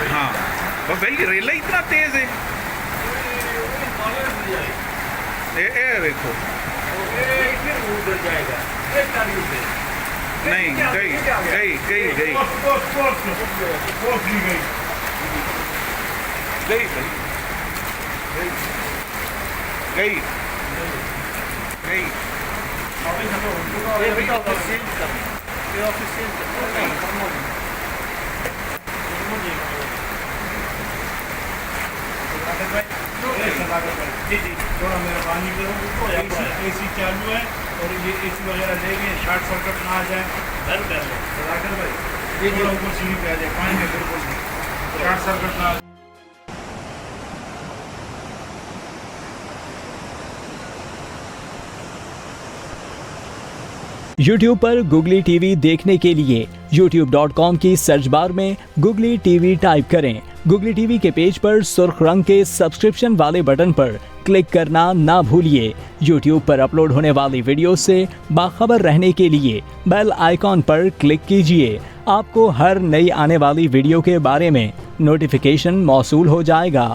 हाँ भाई रेला इतना तेज है। ए देखो नहीं गई गई गई गई गई गई गई जी जी थोड़ा मेहरबानी करो। एसी चालू है और ये एसी वगैरह लेंगे, शॉर्ट सर्किट ना आ जाए। सदाकर भाई ये थोड़ा ऊपर सीढ़ी पे आ जाए, पानी में बिल्कुल नहीं शॉर्ट सर्किट ना आ जाए। YouTube पर गुगली टीवी देखने के लिए youtube.com की सर्च बार में गुगली टीवी टाइप करें। गुगली टीवी के पेज पर सुर्ख रंग के सब्सक्रिप्शन वाले बटन पर क्लिक करना ना भूलिए। YouTube पर अपलोड होने वाली वीडियो से बाखबर रहने के लिए बेल आइकॉन पर क्लिक कीजिए। आपको हर नई आने वाली वीडियो के बारे में नोटिफिकेशन मौसूल हो जाएगा।